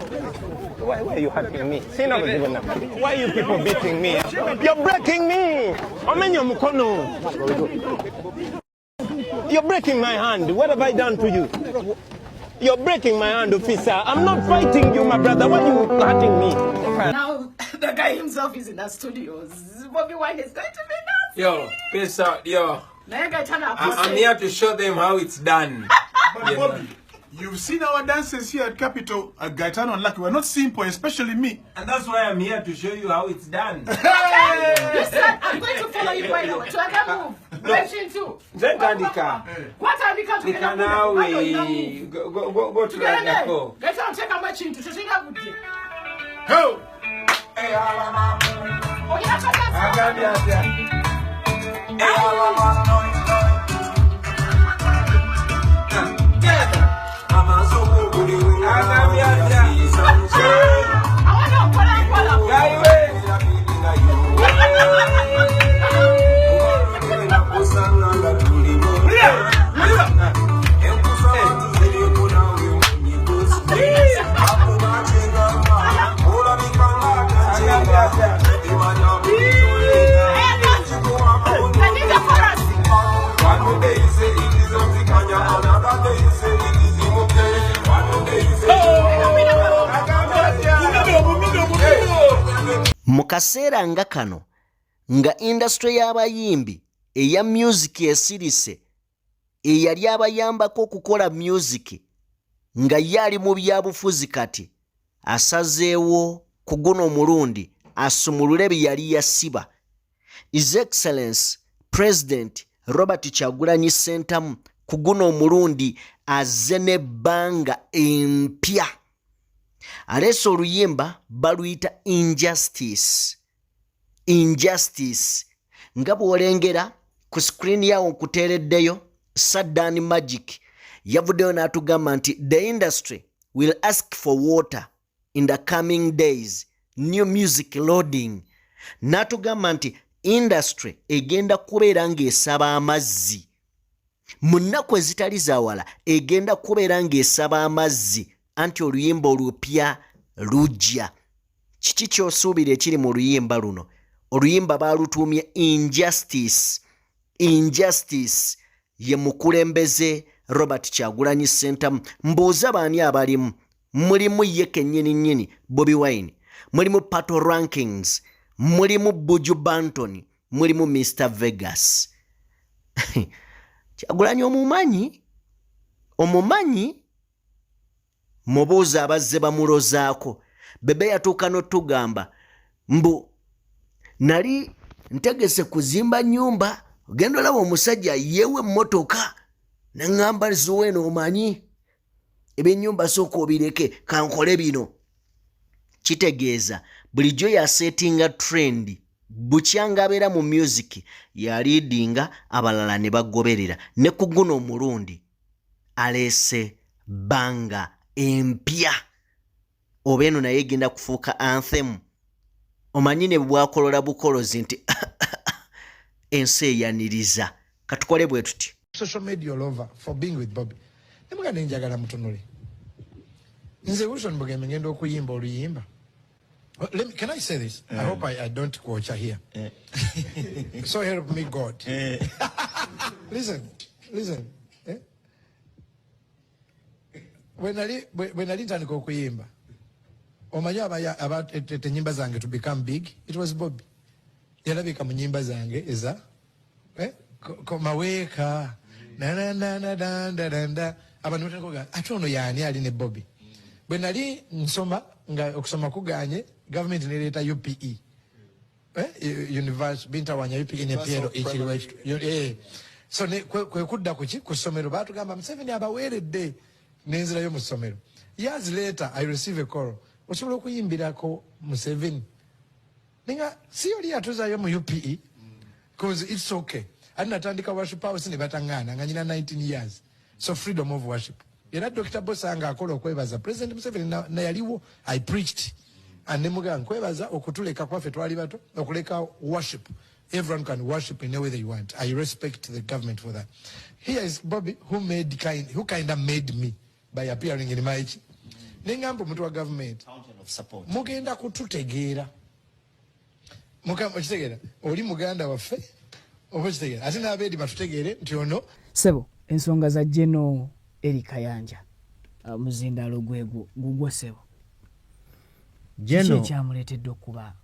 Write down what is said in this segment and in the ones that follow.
Why are you hurting me? Why are you people beating me? You're breaking me. You're breaking my hand. What have I done to you? You're breaking my hand, officer. I'm not fighting you, my brother. Why are you hurting me? Now, the guy himself is in the studios. Bobby Wine is going to be nasty. Yo, peace out, yo. I'm here to show them how it's done. But Bobby, you've seen our dances here at Capitol, at Gaetano and Lucky. We're not simple, especially me. And that's why I'm here to show you how it's done. Okay, listen, I'm going to follow you right now. To another move. Question two. Then Tadika. What are we going to Dika now we go to Radako. Get on, check out my chin to show you how good it is. Ho! Oh, yeah, Mukaseera nga kano nga industry y'abayimbi eya music esirise eyali abayambako okukola music nga yali mu byabufuzi kati asazeewo ku guno omulundi asumulule bye yali yasiba. His Excellence President Robert Kyagulanyi Ssentamu ku guno omulundi azze n'ebbanga empya. Aleese oluyimba baluyita Injustice. Injustice. Nga bw'olengera ku screen yawo nkuteereddeyo Saddani Magic yavuddeyo n'atugamba nti the industry will ask for water in the coming days. New music loading. N'atugamba nti industry egenda kubeera ng'esaba amazzi. Mu nnaku ezitali zaawala egenda kubeera ng'esaba amazzi. Anti oluyimba olupya lujja. Kiki ky'osuubira ekiri mu luyimba luno? Oluyimba baalutuumye Injustice. Injustice ye mukulembeze Robert Kyagulanyi Ssentamu. Mbuuza baani abalimu. Mulimu ye kennyini nnyini Bobby Wine. Mulimu Pato Rankings. Mulimu Buju Banton. Mulimu Mr. Vegas. Kyagulanyi omumanyi? Omumanyi? Mubuuza abazze bamulozaako. Bebe yatuuka n'otugamba mbu nali ntegese kuzimba nnyumba ogenda olaba omusajja yeewe emmotoka ne ŋŋamba ziweno omanyi ebyennyumba sooka obireke kankole bino. Kitegeeza bulijjo yaseetinga trend bukyanga abeera mu music yaliidinga abalala ne bagoberera. Ne ku guno omulundi aleese banga empya oba eno naye egenda kufuuka anthem. Omanyi ne bwakolola bukolozi nti ensi eyaniriza. Katukole bwe tuti. Social media all over for being with Bobby. Nemuganda njagala mutunule. Nze Wilson Bugembe ngenda okuyimba oluyimba. Can I say this? I hope I don't quote here. So help me God. Listen. When I didn't go kuyimba, omanyi aba nyimba zange to become big, it was Bobby. Yalabika mu nyimba zange eza komaweka na abantu batakoga atono yani ali ne Bobby. Bwe nali nsoma nga okusoma kuganye government neleta UPE. University Bintawanya UPE ne Piero ekiri so kwe kudda kuki kusomero batugamba Museveni abaweredde nenzirayo mu ssomero. Years later I receive a call. Osobola okuyimbirako Museveni. Ninga si yoli atuzayo mu UPE because it's okay. And natandika worship house ne batangana nga nyina 19 years. So freedom of worship. Era Dr. Bosanga akola okwebaza President Museveni na yaliwo I preached. And nemuga nkwebaza okutuleka kwaffe twali bato okuleka worship. Everyone can worship in any way they want. I respect the government for that. Here is Bobby who kind of made me by appearing in my nengamba omuntu wa government mugenda kututegeera mukitegeera oli muganda waffe oba kitegeera ate n'abeedi batutegeere nti ono sebo ensonga za Jeno Eri Kayanja muzindalo gugwo sebo Jeno kyamuleetedde okuba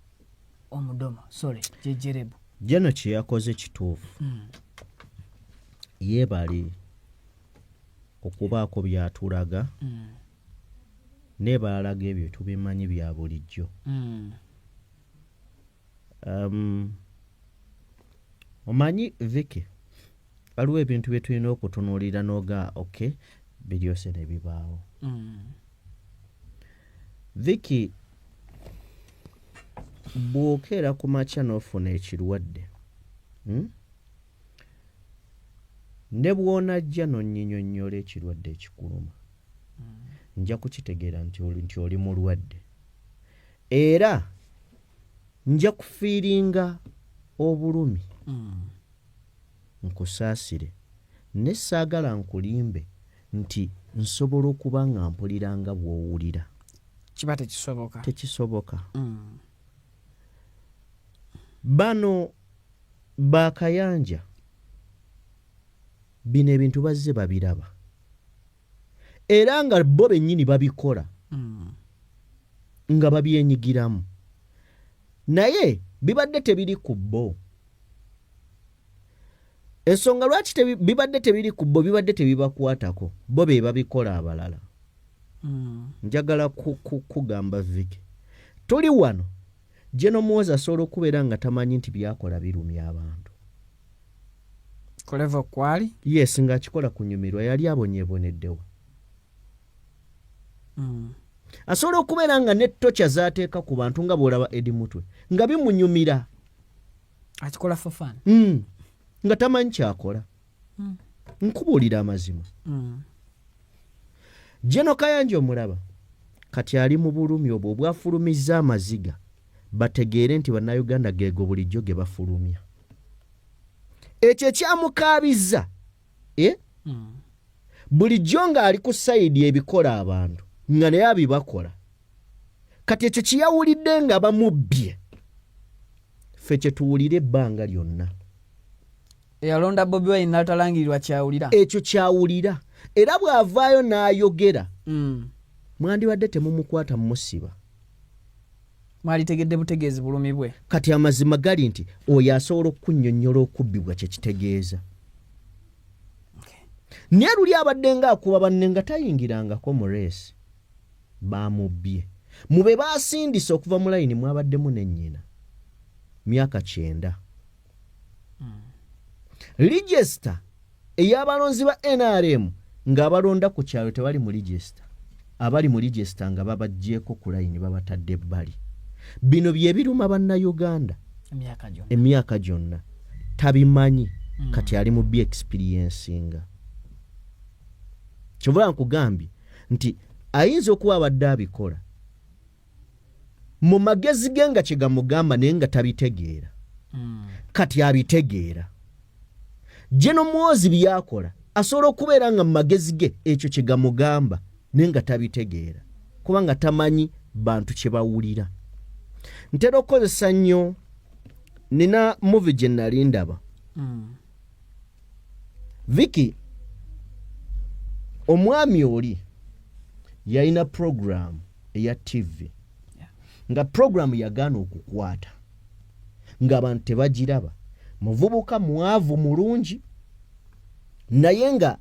omudoma jejerebu Jeno kye yakoze kituufu yeebali okubaako byatulaga ne balaga ebyo tubimanyi bya bulijjo omanyi Vicky waliwo ebintu bye tulina okutunuulira n'oga okay biryose ne bibaawo Vicky bw'okeera ku makya n'ofuna ekirwadde ne bw'onajja n'onnyinyonnyola ekirwadde ekikuluma nja kukitegeera nti oli mulwadde era nja kufiiringa obulumi nkusaasire ne saagala nkulimbe nti nsobola okuba nga mpulira nga bw'owulira kiba tekisoboka bano bakayanja bino ebintu bazze babiraba era nga bo bennyini babikola nga babyenyigiramu naye bibadde tebiri ku bo ensonga lwaki bibadde tebiri ku bo bibadde tebibakwatako bo be babikola abalala njagala kugamba Vicky tuli wano Jeno Muhoozi asobola okubeera nga tamanyi nti byakola birumya abantu koleva kwali yes ng'akikola kunyumirwa yali abonyeeboneddewo asobola okubeera nga nettocha zaateeka ku bantu nga bw'olaba Edi Mutwe nga bimunyumira akikola for fun nga tamanyi kyakola nkubuulira amazima Jeno Kayanja omulaba kati ali mu bulumi obwo obwafulumizza amaziga bategeere nti bannayuganda geego bulijjo ge bafulumya ekyo ekyamukaabizza bulijjo ng'ali ku sayidi ebikola abantu nga naye abibakola kati ekyo kiyawulidde nga bamubbye ffe kye tuwulira ebbanga lyonna eyalonda Bobi Wine n'atalangirirwa kyawulira ekyo kyawulira era bw'avaayo n'ayogera mwandibadde temumukwata musiba mwalitegedde butegeezi bulumi bwe kati amazima gali nti oyo asobola okunnyonnyola okubbibwa kye kitegeeza naye luli abadde ng'akuba banne nga tayingirangako mu reesi bamubbye mu be baasindisa okuva mu layini mwabaddemu ne nnyina myaka 9 register ey'abalonzi ba NRM ng'abalonda ku kyalo tebali mu register abali mu register nga babaggyeko ku layini babatadde ebbali bino bye biruma bannayuganda emyaka gyonna tabimanyi kati ali mu experiencing kyova nkugambye nti ayinza okuba abadde abikola mu magezi ge nga kye gamugamba naye nga tabitegeera kati abitegeera Jeno Muhoozi byakola asobola okubeera nga mu magezi ge ekyo kye gamugamba naye nga tabitegeera kubanga tamanyi bantu kye bawulira ntera okukozesa nnyo nina movie gye nali ndaba Vicky omwami oli yalina program eya TV nga program yagaana okukwata ng'abantu tebagiraba muvubuka mwavu mulungi naye nga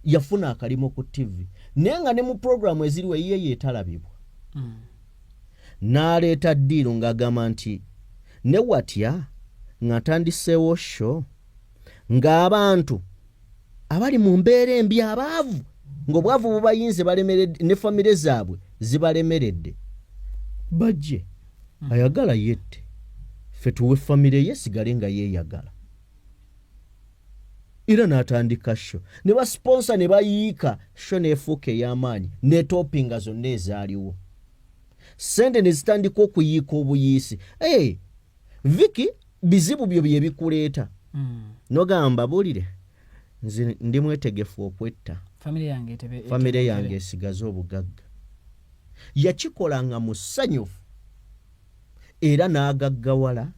yafuna akalimo ku TV naye nga ne mu program eziriwe ye yeetalabibwa n'aleeta ddiiro ng'agamba nti ne watya ng'atandiseewo show ng'abantu abali mu mbeera embi abaavu ng'obwavu bubayinze balemeredde ne famire zaabwe zibalemeredde bajje ayagala yette ffe tuwe famire ye sigale nga yeeyagala era n'atandika sho ne basponsa ne bayiika sho n'efuuka ey'amaanyi n'etoppinga zonna ezaaliwo sente ne zitandika okuyiika obuyiisi Vicky bizibu byo bye bikuleeta nogamba buulire nze ndi mwetegefu okwetta famire yange esigaze obugagga yakikolanga mu ssanyufu era n'agaggawala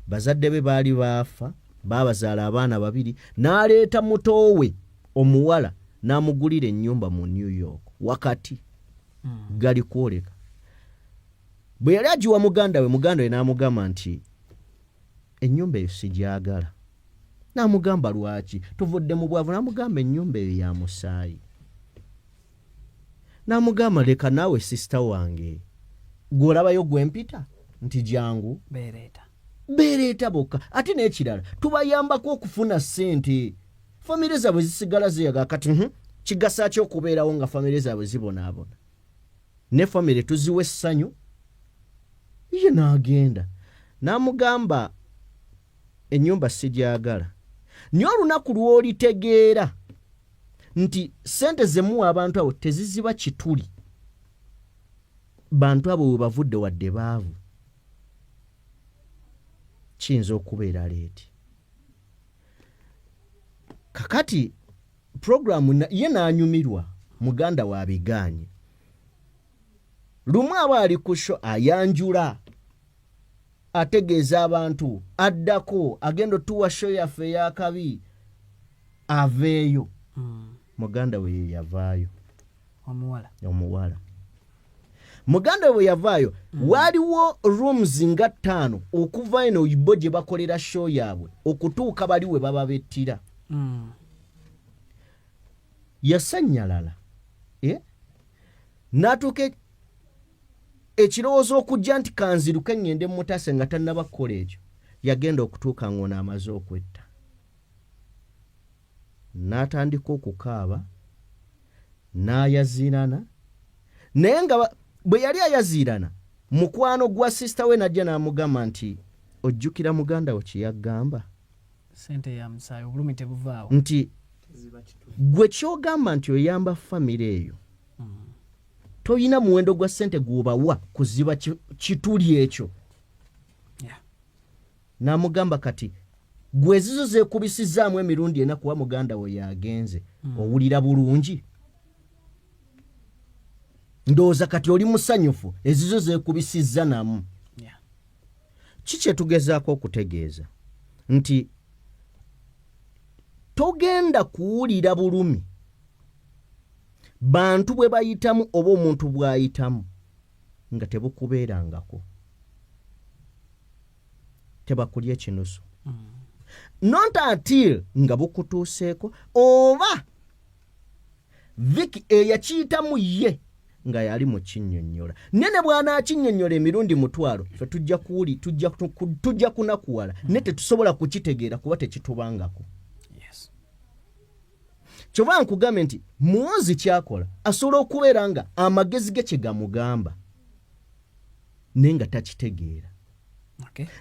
bazadde be baali baafa baabazaala abaana babiri n'aleeta mutoowe omuwala n'amugulira ennyumba mu New York wakati gali kwoleka bwe yali agiwa muganda we n'amugamba nti ennyumba eyo sigyagala n'amugamba lwaki tuvudde mu bwavu n'amugamba ennyumba eyo ya musaayi n'amugamba leka naawe sisita wange gw'olabayo gwempita nti jangu beereeta bokka ate n'ekirala tubayambako okufuna ssente famire zaabwe zisigala zeyaga kati kigasa ki okubeerawo nga famire zaabwe zibonaabona ne famire tuziwa essanyu ye n'agenda n'amugamba ennyumba sigyagala naye olunaku lw'olitegeera nti ssente ze muwa abantu abo teziziba kituli bantu abo we bavudde wadde baavu kiyinza okubeera leeti kakati programu ye n'anyumirwa muganda waabigaanye lumu aba ali ku sho ayanjula ategeeza abantu addako agenda otuwa sho yaffe ey'akabi aveeyo muganda we ye yavaayo omuwala muganda we yavaayo waaliwo rooms nga 5 okuva eno ibo gye bakolera show yaabwe okutuuka bali we baba bettira yasanyalala n'atuuka ekirowoozo okujja nti kanziruke ngende mutase nga tannaba kukola ekyo yagenda okutuuka ng'ono amaze okwetta n'atandika okukaaba n'ayaziirana naye nga bwe yali ayaziirana mukwano gwa sisita we najja n'amugamba nti ojjukira muganda wo kye yaggamba sente ya musaayi obulumi tebuvaawo nti gwe kyogamba nti oyamba famire eyo toyina muwendo gwa ssente gw'obawa kuziba kituli ekyo n'amugamba kati gwe ezizo zeekubisizaamu emirundi ena kuba muganda we yagenze owulira bulungi ndowooza kati oli musanyufu ezizo zeekubisizza namu kiki etugezaako okutegeeza nti togenda kuwulira bulumi bantu bwe bayitamu oba omuntu bw'ayitamu nga tebukubeerangako tebakulya ekinusu not until nga bukutuuseeko oba Vicky eyakiyitamu ye nga yali mu kinnyonnyola nene bw'anaakinnyonnyola emirundi mutwalo ffe tujja kunakuwala ne tetusobola kukitegeera kuba tekitubangako kyova nkugambe nti muwozi kyakola asobola okubeera nga amagezi ge kye gamugamba naye nga takitegeera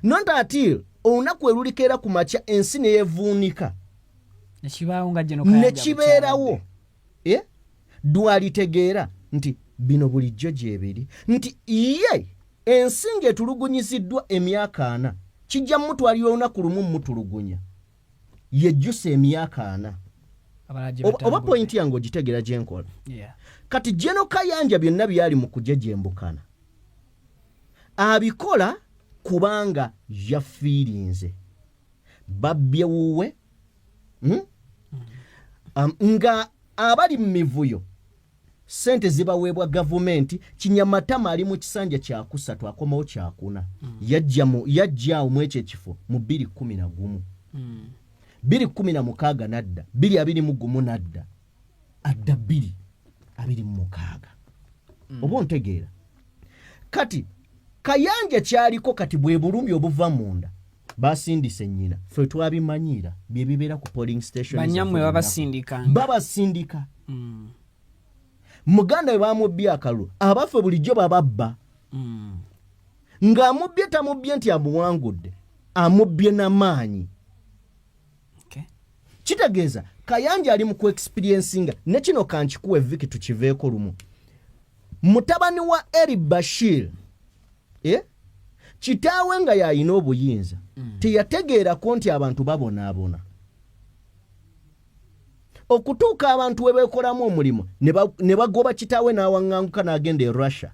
not until olunaku erulikeera ku makya ensi neyevuunika nekibeerawo dwalitegeera nti bino bulijjo gyebiri nti ye ensi ng'etulugunyiziddwa emyaka 4 kijja mutwalira olunaku lumu mutulugunya yejjusa emyaka 4 oba pointi yange ogitegeera gye nkola kati Jeno Kayanja byonna byali mu kujejembukana abikola kubanga yafiirinze babbye wuwe nga abali mu mivuyo sente zibaweebwa gavumenti kinyamatama ali mu kisanja kya 3 akomawo kya 4 yajjaawo mu ekyo ekifo mu 2011 2016 nadda 2021 nadda adda 2026 oba ontegeera kati Kayanja kyaliko kati bwe bulumi obuva munda basindise nnyina ffe twabimanyiira bye bibeera ku polling station banyammwe babasindika muganda we bamubbye akalulu abaffe bulijjo bababba ng'amubbye tamubbye nti amuwangudde amubbye n'amaanyi kitegeeza Kayanja ali mu ku-experiencinga ne kino kankikuwe Vicky tukiveeko lumu mutabani wa Eri Bashir kitaawe nga yayina obuyinza teyategeerako nti abantu babonaabona okutuuka abantu we beekolamu omulimu ne bagoba kitaawe n'awaŋŋanguka n'agenda e Russia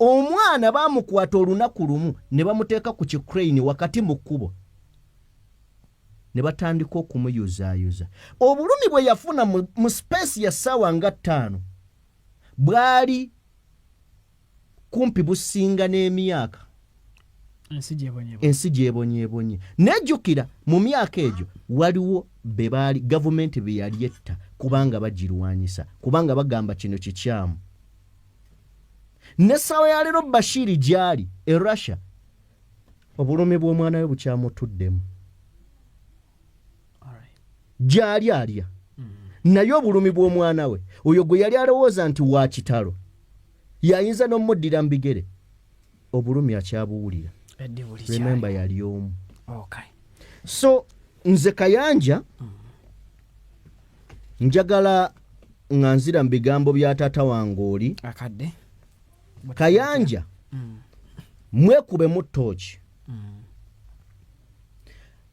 omwana bamukwata olunaku lumu ne bamuteeka ku kikrane wakati mu kkubo ne batandika okumuyuzaayuza. Obulumi bwe yafuna mu space ya ssaawa nga 5 bwali kumpi businga n'emyaka ensi gyebonyeebonye. Nejjukira mu myaka egyo waliwo be baali gavumenti be yali etta kubanga bagirwanyisa, kubanga bagamba kino kikyamu. N'essaawa ya leero Bashir gyali e Russia obulumi bw'omwana we bukyamutuddemu. Gyali alya naye obulumi bw'omwana we oyo gwe yali alowooza nti wa kitalo yayinza n'omuddira mu bigere, obulumi akyabuwulira. Remember yali omu. So nze Kayanja njagala nga nzira mu bigambo bya taata wange oli akadde Kayanja mwekube mu ttooki.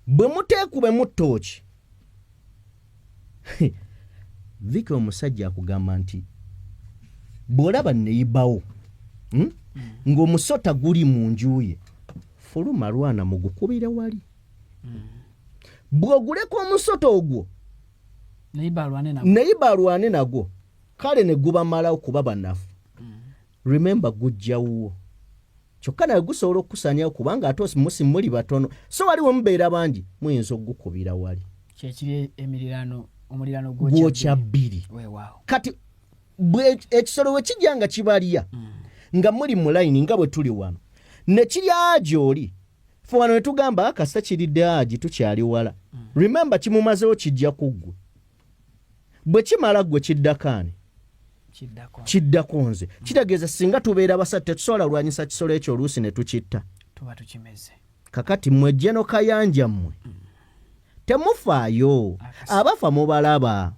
Bwe muteekube mu ttooki Viki omusajja akugamba nti bw'olaba neyibawo ng'omusota guli mu nju ye fuluma lwana mugukubire wali. Bw'oguleka omusota ogwo neyiba alwane nagwo kale ne gubamalawo kuba banafu. Remember gujjawuwo kyokka naye gusobola okukusanyawo kubanga ate osimusi muli batono so waliwo mubeera bangi muyinza okugukubira wali. Kyekiri omuliraano gwokya bbiri. Kati ekisolo we kijja nga kibalya nga muli mu layini nga bwe tuli wano ne kirya aji oli fe wano ne tugamba akasa kiridde aji tukyali wala. Remember kimumazewo kijja ku ggwe bwe kimala ggwe kiddakaani kiddako nze. Kitegeeza singa tubeera basatu tetusobola lwanyisa kisolo ekyo oluusi ne tukitta. Tuba tukimeze. Kakati mmwe Jeno Kayanja mmwe temufaayo, abafa mubalaba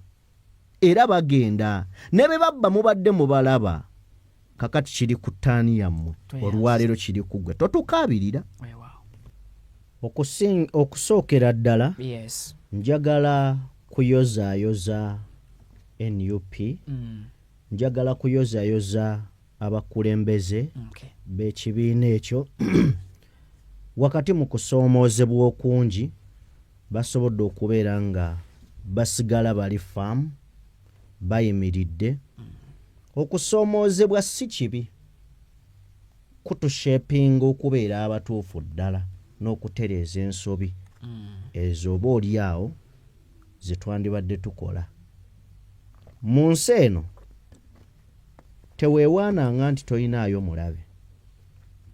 era bagenda ne be babba mubadde mubalaba. Kakati kiri ku ttaani yammwe olwaleero kiri ku ggwe totukaabirira. Okusookera ddala njagala kuyozaayoza NUP, njagala kuyozaayoza abakulembeze b'ekibiina ekyo wakati mu kusoomoozebwa okungi basobodde okubeera nga basigala bali faamu bayimiridde. Okusoomoozebwa si kibi, kutushepinga okubeera abatuufu ddala n'okutereeza ensobi ezo oba oli awo ze twandibadde tukola. Mu nsi eno teweewaananga nti toyinaayo mulabe,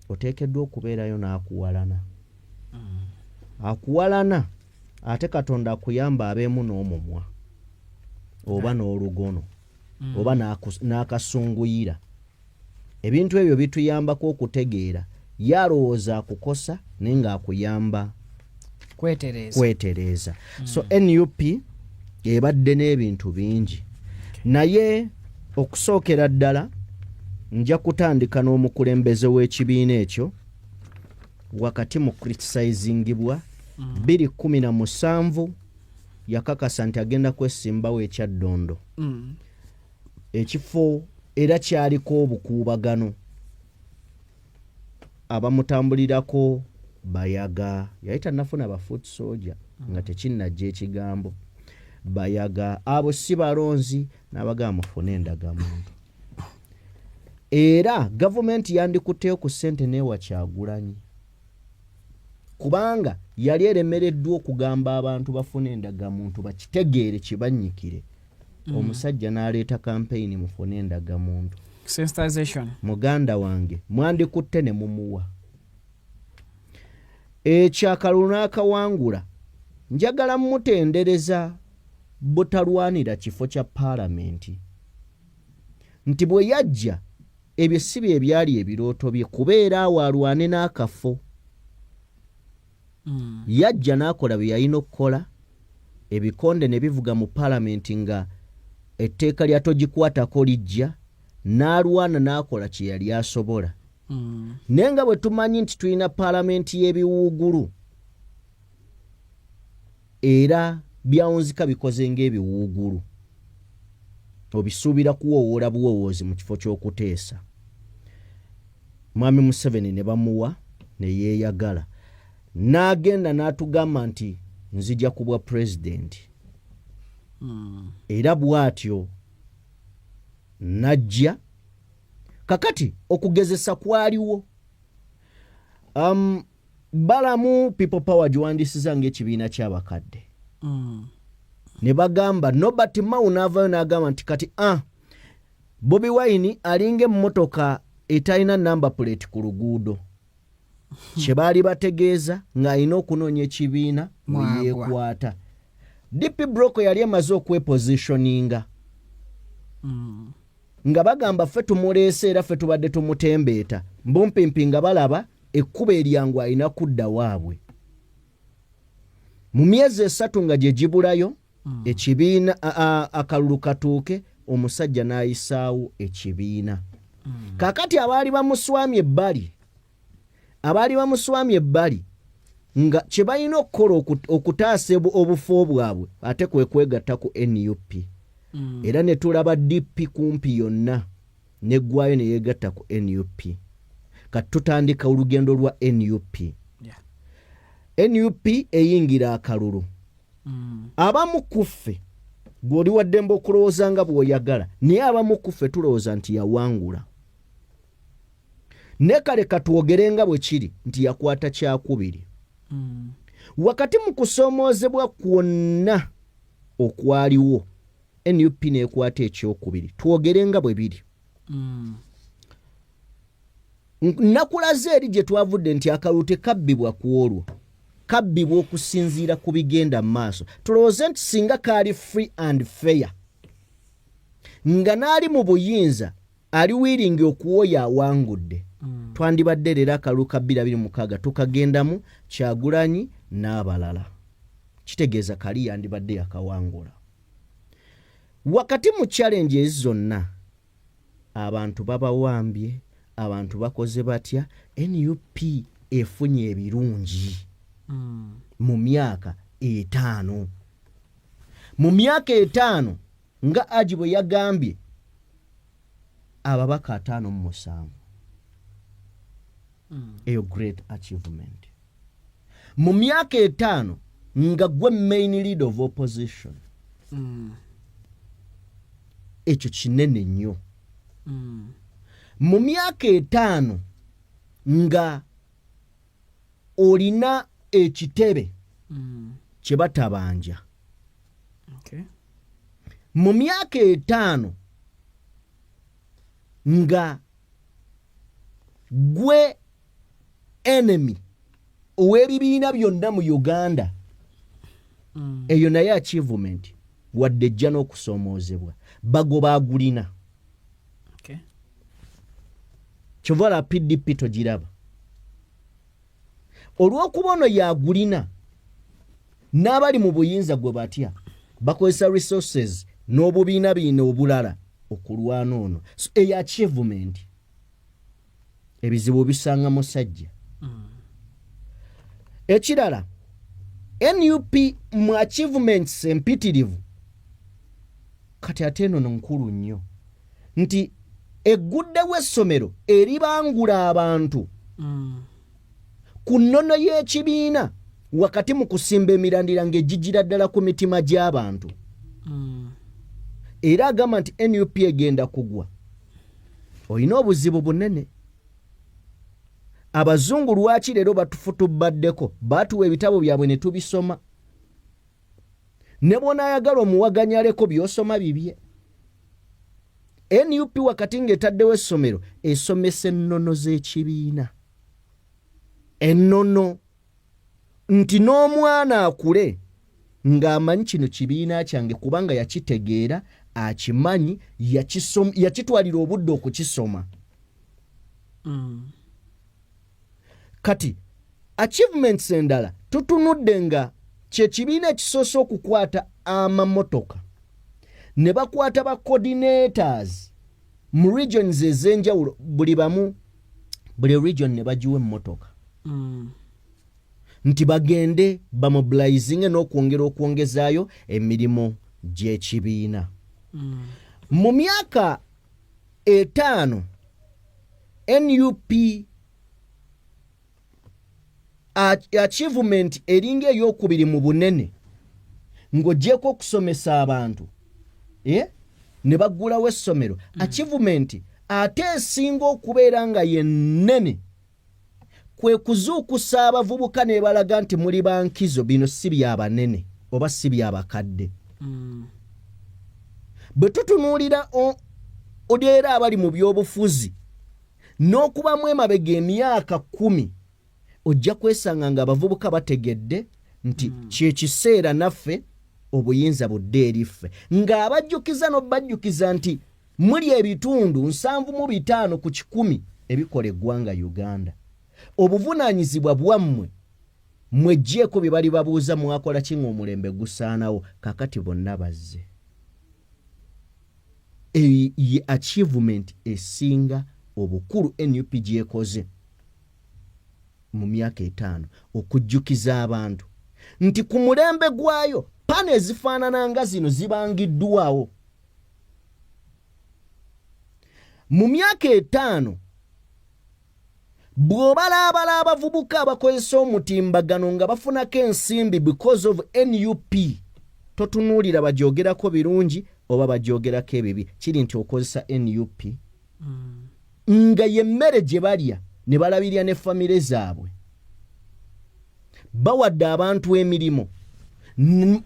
oteekeddwa okubeerayo n'akuwalana. Akuwalana ate Katonda akuyamba abeemu n'omumwa oba n'olugono oba n'akasunguyira. Ebintu ebyo bituyambako okutegeera yalowooza akukosa naye ng'akuyamba kwetereeza. So NUP ebadde n'ebintu bingi naye okusookera ddala nja kutandika n'omukulembeze w'ekibiina ekyo wakati mu criticizingibwa 2017 yakakasa nti agenda kwesimbawo ekyaddondo. Ekifo era kyaliko obukuubagano abamutambulirako bayaga yali tannafuna bafoot soldier nga tekinnajja ekigambo bayaga abo si balonzi n'abagamba mufune endagamuntu. Era gavumenti yandikutteyo ku ssente n'ewa Kyagulanyi kubanga yali eremereddwa okugamba abantu bafune endagamuntu bakitegeere kibanyikire. Omusajja n'aleeta campaign mufune endagamuntu. Sensitization. Muganda wange mwandikutte ne mumuwa. Ekyakalulu n'akawangula njagala mutendereza butalwanira kifo kya paalamenti nti bwe yajja ebyo si bye byali ebirooto bye kubeera awo alwane n'akafo. Yajja n'akola bye yalina okukola, ebikonde ne bivuga mu paalamenti nga etteeka lya togikwatako lijja, n'alwana n'akola kye yali asobola. Naye nga bwe tumanyi nti tulina paalamenti y'ebiwuugulu era byawunzika bikoze ng'ebiwuugulu obisuubira kuwoowoola buwoowoozi mu kifo ky'okuteesa. Mwami Museveni ne bamuwa ne yeeyagala n'agenda n'atugamba nti nzija kubwa president era bw'atyo najja kakati okugezesa kwaliwo balamu people power giwandisiza ng'ekibiina ky'abakadde ne bagamba Nobert Mao n'avaayo n'agamba nti kati Bobi Wine alinga emmotoka etalina number plate ku luguudo kye baali bategeeza ng'alina okunoonya ekibiina mwe yeekwata. DP Broko yali emaze okwepositioninga nga bagamba ffe tumuleese era ffe tubadde tumutembeeta mbumpimpi nga balaba ekkuba eryangu alina kudda waabwe. Mu myezi 3 nga gye gibulayo ekibiina akalulu katuuke omusajja n'ayisaawo ekibiina. Kakati abaali bamuswamye ebbali nga kye balina okukola okutaasa obufu bwabwe ate kwe kwegatta ku NUP. Era ne tulaba DP kumpi yonna neggwayo ne yeegatta ku NUP. Kati tutandika olugendo lwa NUP. NUP eyingira akalulu. Abamu kuffe gw'oli waddembe okulowooza nga bw'oyagala naye abamu kuffe tulowooza nti yawangula. Ne kale katwogere nga bwe kiri nti yakwata kyakubiri. Wakati mu kusoomoozebwa kwonna okwaliwo NUP n'ekwata ekyokubiri. Twogere nga bwe biri. Nakulaze eri gye twavudde nti akalulu tekabbibwa ku olwo. Kabbibwa okusinziira ku bigenda mu maaso. Tulowooze nti singa kaali free and fair nga n'ali mu buyinza ali wiringi okuwoya awangudde. Twandibadde leero akalulu ka 2026 tukagendamu Kyagulanyi n'abalala. Kitegeeza kali yandibadde yakawangula. Wakati mu challenges zonna abantu babawambye, abantu bakoze batya, NUP efunye ebirungi mu myaka 5. Mu myaka 5 nga Ajibo yagambye ababaka 57. A great achievement. Mu myaka 5 nga gwe main leader of opposition. Ekyo kinene nnyo. Mu myaka 5 nga olina ekitebe kye batabanja. Mu myaka 5 nga gwe enemy ow'ebibiina byonna mu Uganda. Eyo naye achievement wadde ejja n'okusoomoozebwa bagoba agulina. Kyovala PDP togiraba. Olw'okuba ono yagulina n'abali mu buyinza gwe batya bakozesa resources n'obubiina bino obulala okulwana ono. So eyo achievement ebizibu bisanga musajja. Ekirala NUP mu achievements empitirivu kati ate eno nkulu nnyo nti egguddewo essomero eribangula abantu ku nnono y'ekibiina wakati mu kusimba emirandira ng'egigira ddala ku mitima gy'abantu. Era agamba nti NUP egenda kugwa. Olina obuzibu bunene. Abazungu lwaki leero batufutubaddeko batuwa ebitabo byabwe ne tubisoma. Ne bw'onaayagala omuwaganyaleko by'osoma bibye. NUP wakati ng'etaddewo essomero esomesa ennono z'ekibiina. Ennono nti n'omwana akule ng'amanyi kino kibiina kyange kubanga yakitegeera akimanyi yakitwalira obudde okukisoma. Kati achievements endala tutunudde nga kye kibiina ekisoose okukwata amamotoka ne bakwata ba coordinators mu regions ez'enjawulo buli region ne bagiwa emmotoka. Nti bagende bamobilizing n'okwongera okwongezaayo emirimu gy'ekibiina. Mu myaka 5 NUP achievement eringa eyokubiri mu bunene ng'ogyeko okusomesa abantu ne baggulawo essomero. Achievement ate esinga okubeera nga yennene kwe kuzuukusa abavubuka ne balaga nti muli bankizo, bino si byabanene oba si byabakadde. Bwe tutunuulira odeera abali mu byobufuzi n'okubamu emabega emyaka 10 ojja kwesanga nga abavubuka bategedde nti kyekiseera naffe obuyinza budde eriffe, ng'abajjukiza n'obajjukiza nti muli ebitundu 75 ku 100 ebikola eggwanga Uganda. Obuvunaanyizibwa bwammwe mweggyeko bye bali babuuza mwakola ki ng'omulembe gusaanawo, kakati bonna bazze. Ye achievement esinga obukulu NUP gyekoze mu myaka 5 okujjukiza abantu nti ku mulembe gwayo pane ezifaanana nga zino zibangiddwawo. Mu myaka 5 bw'obalaabala abavubuka abakozesa omutimbagano nga bafunako ensimbi because of NUP, totunuulira bagyogerako birungi oba bagyogerako ebibi, kiri nti okozesa NUP nga yemmere gye balya ne balabirya ne famire zaabwe. Bawadde abantu emirimu,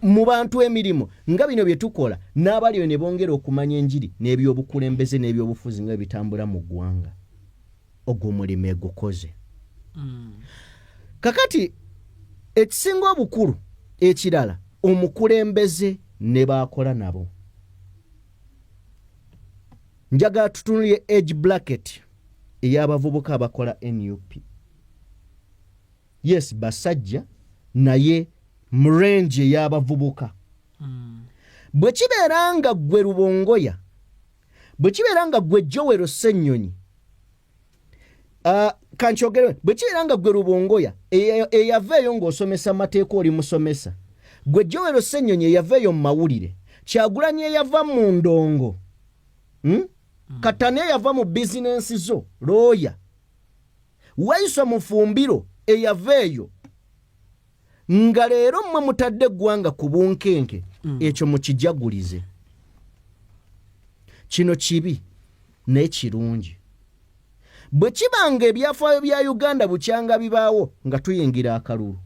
mu bantu emirimu nga bino bye tukola n'abaliyo ne bongera okumanya enjiri n'ebyobukulembeze n'ebyobufuzi nga bitambula mu ggwanga. Ogwo mulimu egukoze. Kakati ekisinga obukulu ekirala omukulembeze ne baakola nabo. Njagala tutunulye age bracket ey'abavubuka abakola NUP. Yes, basajja naye mrenje y'abavubuka. Bwe kibeera nga ggwe Rubongoya, bwe kibeera nga ggwe Joel Ssennyonyi, kankyogere, bwe kibeera nga ggwe Rubongoya eyaveeyo ng'osomesa amateeka oli musomesa, gwe Joel Ssennyonyi eyaveeyo mu mawulire, Kyagulanyi eyava mu ndongo, Katani eyava mu bizinensi zo, looya, Wayiso Mufumbiro eyaveeyo, nga leero mmwe mutadde eggwanga ku bunkenke, ekyo mukijagulize. Kino kibi naye kirungi. Bwe kibanga ebyafaayo bya Uganda bukyanga bibaawo nga tuyingira akalulu,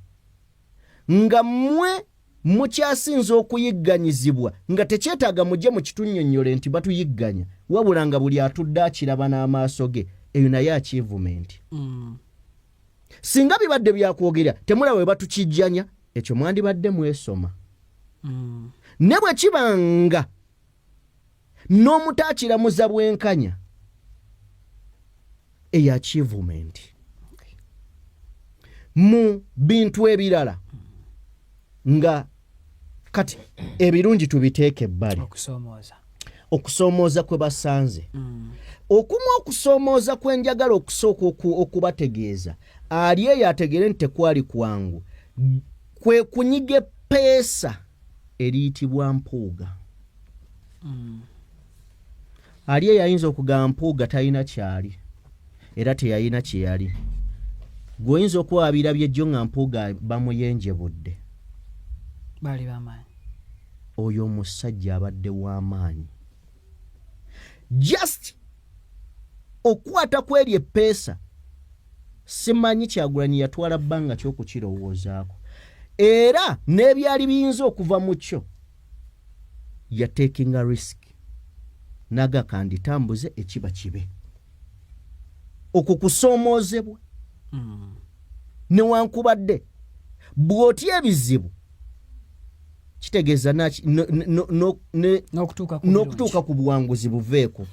nga mmwe mukyasinza okuyigganyizibwa nga tekyetaaga mujje mu kitunnyonnyole nti batuyigganya, wabula nga buli atudde akiraba n'amaaso ge, eyo naye achievement. Singa bibadde byakwogera temulaba bwe batukijjanya, ekyo mwandibadde mwesoma. Ne bwe kibanga n'omutaakiramuza bwenkanya, eyo achievement. Mu bintu ebirala nga kati ebirungi tubiteeke ebbali. Okusoomooza kwe basanze. Okumu okusoomooza kwe njagala okusooka okubategeeza ali eyo ategere nti tekwali kwangu kwe kunyiga eppeesa eriyitibwa mpuuga. Ali eyo ayinza okugamba mpuuga talina kyali era teyalina kye yali. Gwoyinza okuba abirabye jjo nga mpuuga bamuyenjebudde. Bali bamaanyi. Oyo omusajja abadde w'amaanyi. Just okwata kweri eppeesa simanyi Kyagulanyi yatwala bbanga ky'okukirowoozaako. Era n'ebyali biyinza okuva mu kyo ya taking a risk. Naga kanditambuze ekiba kibe. Okwo kusoomoozebwa. Newankubadde bw'otya ebizibu kitegeeza n'okutuuka ku buwanguzi buveeko.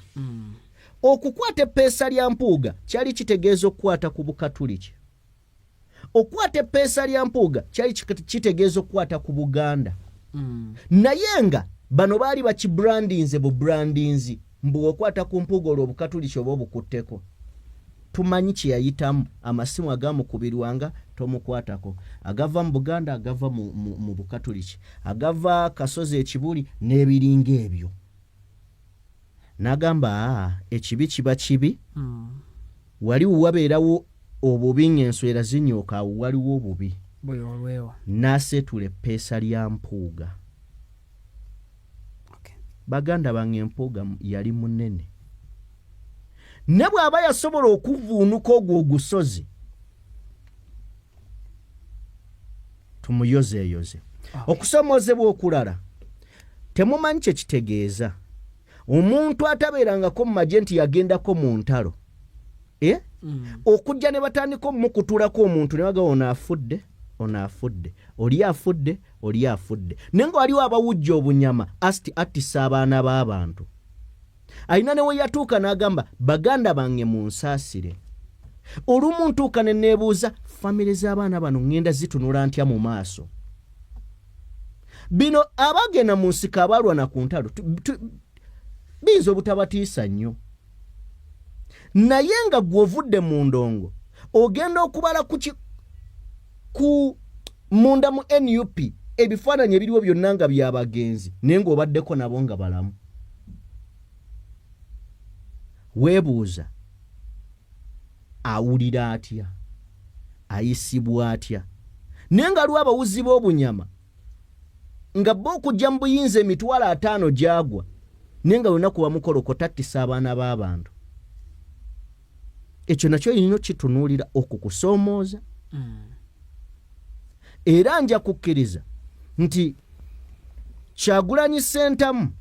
Okukwata eppeesa lya mpuuga kyali kitegeeza okukwata ku Bukatuliki. Okukwata eppeesa lya mpuuga kyali kitegeeza okukwata ku Buganda. Naye nga bano baali bakibrandinze bubrandinzi mbu okwata ku mpuuga olwo Obukatuliki oba obukutteko. Tumanyi kye yayitamu, amasimu agamukubirwanga tomukwatako. Agava mu Buganda, agava mu Bukatuliki, agava Kasozi Ekibuli n'ebiringa ebyo. Nagamba ekibi kiba kibi waliwo wabeerawo obubi ng'enswera zinyooka awo waliwo obubi n'aseetula eppeesa lya mpuuga. Baganda bange empuuga yali munene ne bw'aba yasobola okuvuunuka ogwo ogusozi tumuyozeeyoze. Okusomoozebwa okulala temumanyi kye kitegeeza. Omuntu atabeerangako mu magye nti yagendako mu ntalo okujja ne batandika omukutulako omuntu ne baga ono afudde oli afudde naye nga waliwo abawujja obunyama attisa abaana b'abantu. Alina ne we yatuuka n'agamba baganda bange munsaasire. Olumu ntuuka ne neebuuza famire z'abaana bano ngenda zitunula ntya mu maaso. Bino abagenda mu nsiko abalwana ku ntalo biyinza obutabatiisa nnyo, naye nga gw'ovudde mu ndongo ogenda okubala ku munda mu NUP ebifaananyi ebiriwo byonna nga by'abagenzi naye ng'obaddeko nabo nga balamu. Weebuuza awulira atya, ayisibwa atya, naye nga lwa abawuzi b'obunyama nga bo okujja mu buyinza emitwalo 5 gyagwa naye nga lunaku bamukolokota attisa abaana b'abantu. Ekyo nakyo nnyo kitunuulira okukusoomooza. Era nja kukkiriza nti Kyagulanyi Ssentamu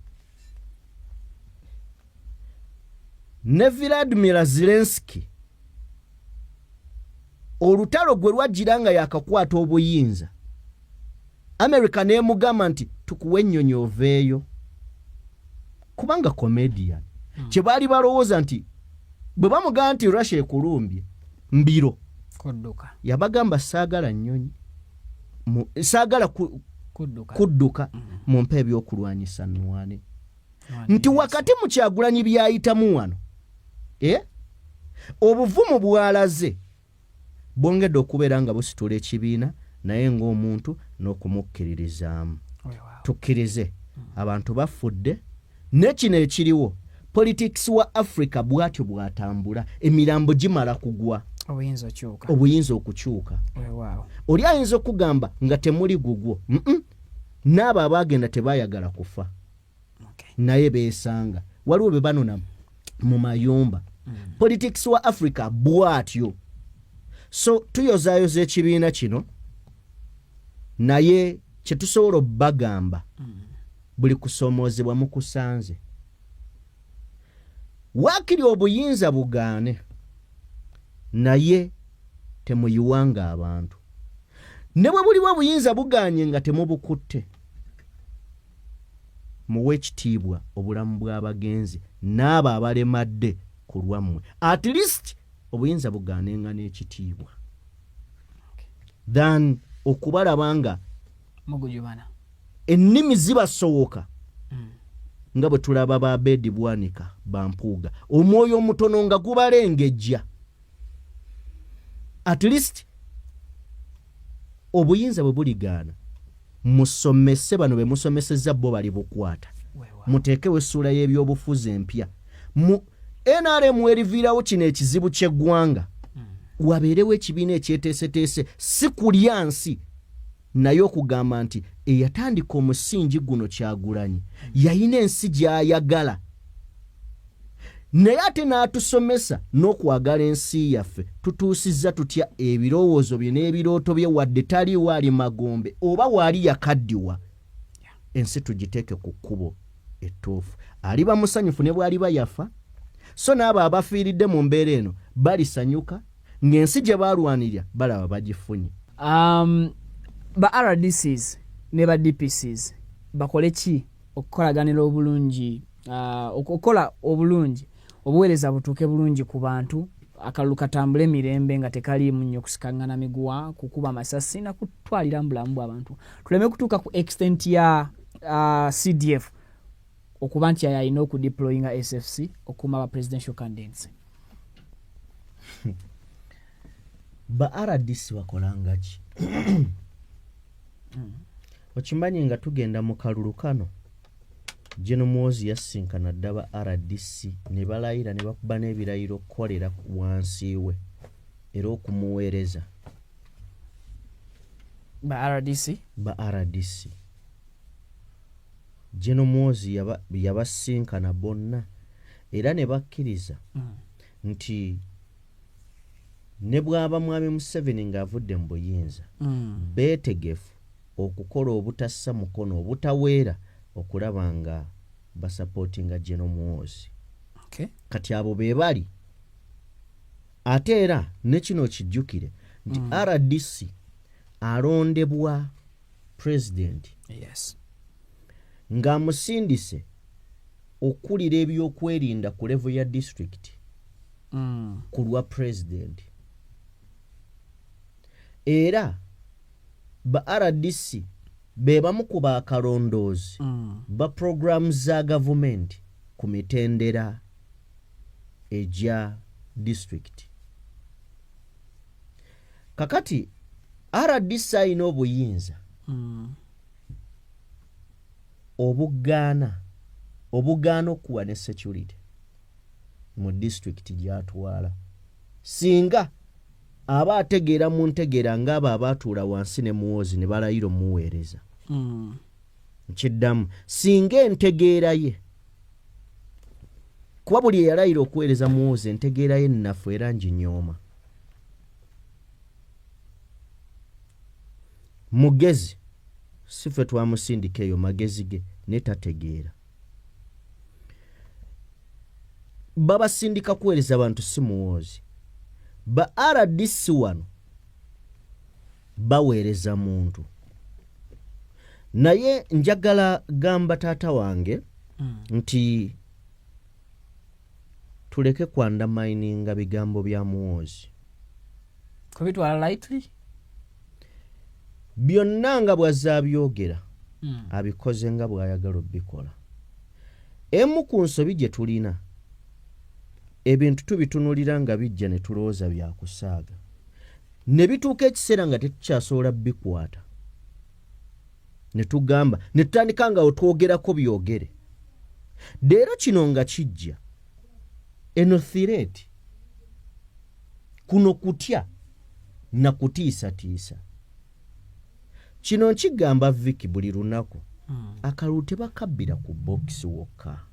ne Vladimir Zelensky olutalo gwe lwajjira nga yakakwata obuyinza, America n'emugamba nti tukuwe ennyonyi oveeyo, kubanga comedian kye baali balowooza nti bwe bamugamba nti Russia ekulumbye mbiro yabagamba saagala nnyonyi, saagala kudduka mumpe ebyokulwanyisa nnwane. Nti wakati mu Kyagulanyi byayitamu wano obuvumu bwalaze bwongedde okubeera nga busitula ekibiina naye ng'omuntu n'okumukkiririzaamu. Tukkirize abantu bafudde n'ekino ekiriwo politics wa Africa bwatyo bwatambula emirambo gimala kugwa obuyinza okukyuka. Oli ayinza okugamba nga temuli gugwo n'abo abagenda tebayagala kufa naye beesanga waliwo be banona mu mayumba. Politics wa Africa bwatyo. So tuyozaayoza ekibiina kino naye kye tusobola obbagamba buli kusoomoozebwa mukusanze. Waakiri obuyinza bugaane naye temuyiwanga abantu. Ne bwe buliwo obuyinza bugaanye nga temubukutte, muwe ekitiibwa obulamu bw'abagenzi n'abo abalemadde ku lwammwe. At least obuyinza bugaanenga n'ekitiibwa than okubalaba nga ennimi zibasowoka nga bwe tulaba ba Bedi Bwanika bampuuga, omwoyo omutono nga gubalengejja. At least obuyinza bwe buligaana musomese bano be musomesezza bo bali bukwata, muteekewo essuula y'ebyobufuzi empya. NRM eriviirawo kino ekizibu ky'eggwanga wabeerewo ekibiina ekyeteeseteese si kulya nsi naye okugamba nti eyatandika omusingi guno Kyagulanyi yayina ensi gy'ayagala naye ate n'atusomesa n'okwagala ensi yaffe. Tutuusizza tutya ebirowoozo bye n'ebirooto bye wadde tali waali magombe oba waali yakaddiwa. Ensi tugiteeke ku kkubo ettuufu. Aliba musanyufu ne bw'aliba yafa, so n'abo abafiiridde mu mbeera eno balisanyuka ng'ensi gye baalwanirira balaba bagifunye. Ba RDCs ne ba DPCs bakole ki okukolaganira obulungi, okukola obulungi obuweereza butuuke bulungi ku bantu, akalulu katambule mirembe nga tekaliimu nnyo kusikangana miguwa, kukuba amasasi na kutwalira mu bulamu bw'abantu. Tuleme kutuuka ku extent ya CDF okuba nti yayina okudeployinga SFC okuma ba presidential candidates. Ba RDC bakolanga ki? Okimanyi nga tugenda mu kalulu kano General Muhoozi yasinkana ddaba RDC ne balayira ne bakuba n'ebirayiro okukolera wansi we era okumuweereza ba RDC. General Muhoozi yabasinkana bonna era ne bakkiriza nti ne bw'aba mwami Museveni ng'avudde mu buyinza beetegefu okukola obutassa mukono obutaweera okulaba nga basupportinga General Muhoozi. Kati abo be bali ate era ne kino kijjukire nti RDC alondebwa president ng'amusindise okulira ebyokwerinda ku level ya district ku lwa president. Era ba RDC be bamu ku baakalondoozi ba programs za government ku mitendera ejja district. Kakati RDC ayina obuyinza obugaana okuwa ne security mu district gy'atwala singa aba ategeera mu ntegeera ng'abo abaatuula wansi ne Muhoozi ne balayira omuweereza. Nkiddamu singa entegeera ye kuba buli eyalayira okuweereza Muhoozi entegeera ye nnafu era nginyooma. Mugezi si ffe twamusindika eyo magezi ge ne tategeera. Babasindika kuweereza bantu si Muhoozi. Ba RDC wano baweereza muntu. Naye njagala gamba taata wange nti tuleke kwandamininga bigambo bya Muhoozi. Kubitwala lightly? Byonna nga bw'azaabyogera abikoze nga bw'ayagala obbikola. Emu ku nsobi gye tulina ebintu tubitunulira nga bijja ne tulowooza bya kusaaga ne bituuka ekiseera nga tetukyasobola bikwata ne tugamba ne tutandika nga otwogerako byogere. Leero kino nga kijja eno threat kuno kutya na kutiisatiisa. Kino nkigamba Vicky buli lunaku akalulu tebakabbira ku bokisi wokka.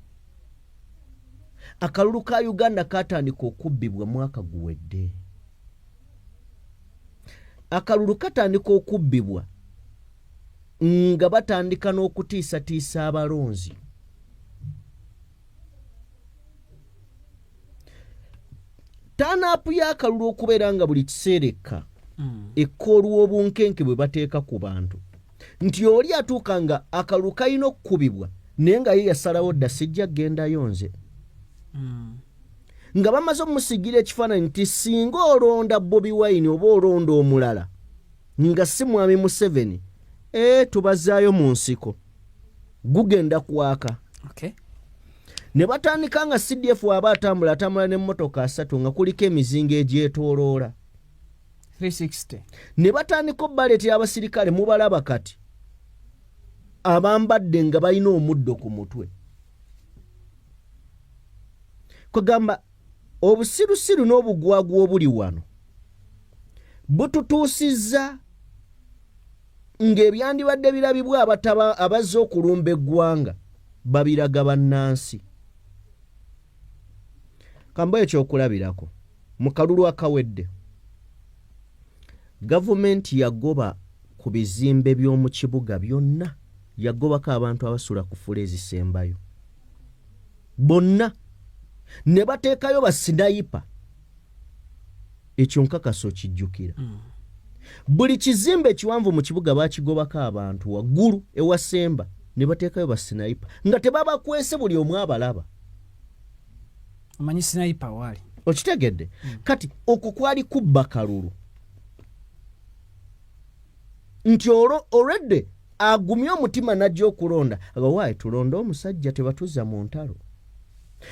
Akalulu ka Uganda katandika okubbibwa mwaka guwedde. Akalulu katandika okubbibwa nga batandika n'okutiisatiisa abalonzi. Taanaapu y'akalulu okubeera nga buli kiseereka ekkoolwa obunkenke bwe bateeka ku bantu nti oli atuuka nga akalulu kalina okukubibwa naye nga ye yasalawo dda sijja kgendayo nze. Nga bamaze omusigira ekifaananyi nti singa olonda Bobi Wine oba olonda omulala nga si mwami Museveni tubazaayo mu nsiko gugenda kwaka. Ne batandika nga CDF aba atambula n'emmotoka 3 nga kuliko emizinga egyetooloola 360. Ne batandika obbaleti abasirikale mubalaba kati abambadde nga balina omuddo ku mutwe. Kugamba obusirusiru n'obugwagwa obuli wano bututuusizza ng'ebyandibadde birabibwa abazze okulumba eggwanga babiraga bannansi. Kamba ekyokulabirako mu kalulu akawedde gavumenti yagoba ku bizimbe by'omu kibuga byonna yagobako abantu abasula ku fula ezisembayo bonna ne bateekayo basinayipa. Ekyo nkakaso kijjukira buli kizimbe ekiwanvu mu kibuga baakigobako abantu waggulu ewasemba ne bateekayo basinayipa nga tebabakwese buli omu abalaba. Omanyi sinayipa waali okitegedde? Kati okwo kwali kubba kalulu nti olwedde agumye omutima najja okulonda agawaayi tulonda omusajja tebatuza mu ntalo.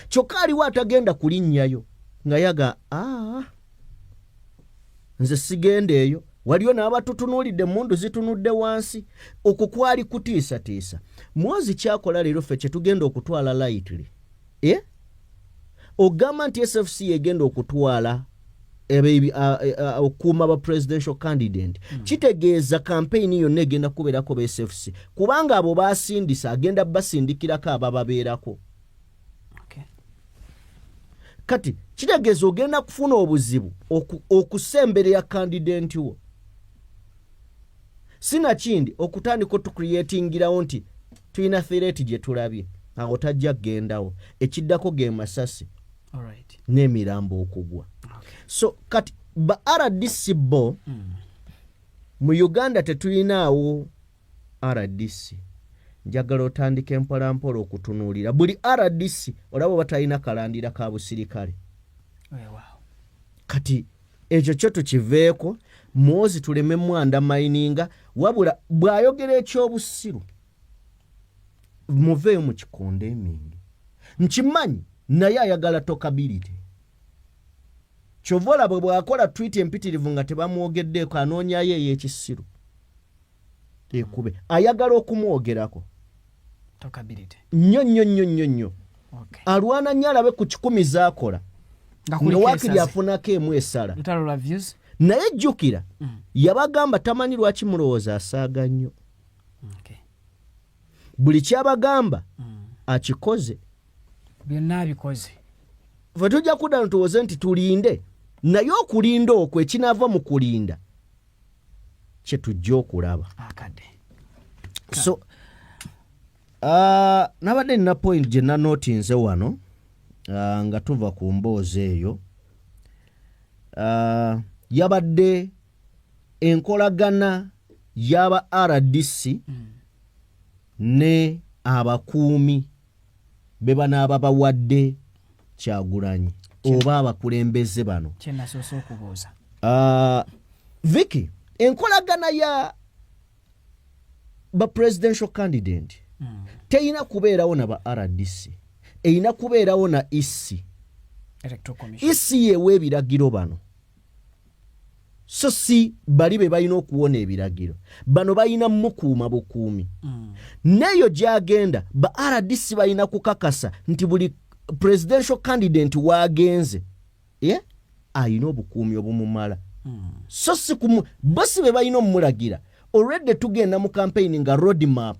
Kyokka aliwo atagenda kulinnyayo nga yaga nze sigenda eyo waliyo n'abatutunuulidde mundu zitunudde wansi okukwali kutiisatiisa Mwozi kyakola leero ffe kye tugenda okutwala lightly ogamba nti SFC egenda okutwala okuuma ba presidential candidate kitegeeza campaign yonna egenda kubeerako ba SFC kubanga abo baasindisa agenda basindikirako abababeerako kati kitegeeza ogenda kufuna obuzibu okusemberera candidate wo sina kindi okutandika otucreatingirawo nti tulina threat gye tulabye awo tajja kugendawo ekiddako ge masasi n'emirambo okugwa so kati ba RDC bo mu Uganda tetulinaawo RDC njagala otandika mpolampola okutunuulira buli RDC olaba batalina kalandira ka busirikale kati ekyo kyo tukiveeko Mwozi tuleme mwanda mininga wabula bw'ayogera ekyobusiru muveeyo mu kikonde emingi nkimanyi naye ayagala tokability kyovola bw'akola tweet empitirivu nga tebamwogeddeeko anoonyayo ey'ekisiru ekube ayagala okumwogerako nnyo alwana nnyo alabe ku 10 z'akola nga waakiri afunako emu esala naye jjukira yabagamba tamanyi lwaki mulowooza asaaga nnyo buli kyabagamba akikoze byonna abikoze fe tujja kudda ntuwoze nti tulinde naye okulinda okwo ekinaava mu kulinda kye tujja okulaba so nabadde nina point gye nanootinze wano nga tuva ku mboozi eyo yabadde enkolagana y'aba RDC ne abakuumi be banaaba bawadde Kyagulanyi oba abakulembeze bano kyenasoose okubuuza Vicky enkolagana ya ba presidential candidate teyina kubeerawo na ba RDC eyina kubeerawo na EC yewe ebiragiro bano so si bali be balina okuwona ebiragiro bano balina mukuuma bukuumi neyo gyagenda ba RDC balina kukakasa nti buli presidential candidate waagenze ayina obukuumi obumumala so si basi be balina omulagira already tugenda mu campaign nga road map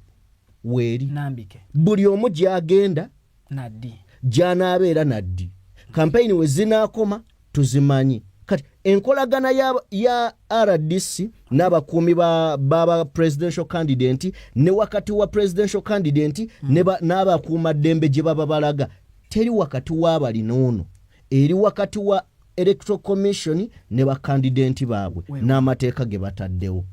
weeri nambike buli omu gyagenda naddi gy'anaabeera naddi campaign we zinaakoma tuzimanyi kati enkolagana ya RDC n'abakuumi baba presidential candidate ne wakati wa presidential candidate n'abakuuma ddembe gye baba balaga teri wakati w'abali n'ono eri wakati wa electoral commission ne ba candidate baabwe n'amateeka ge bataddewo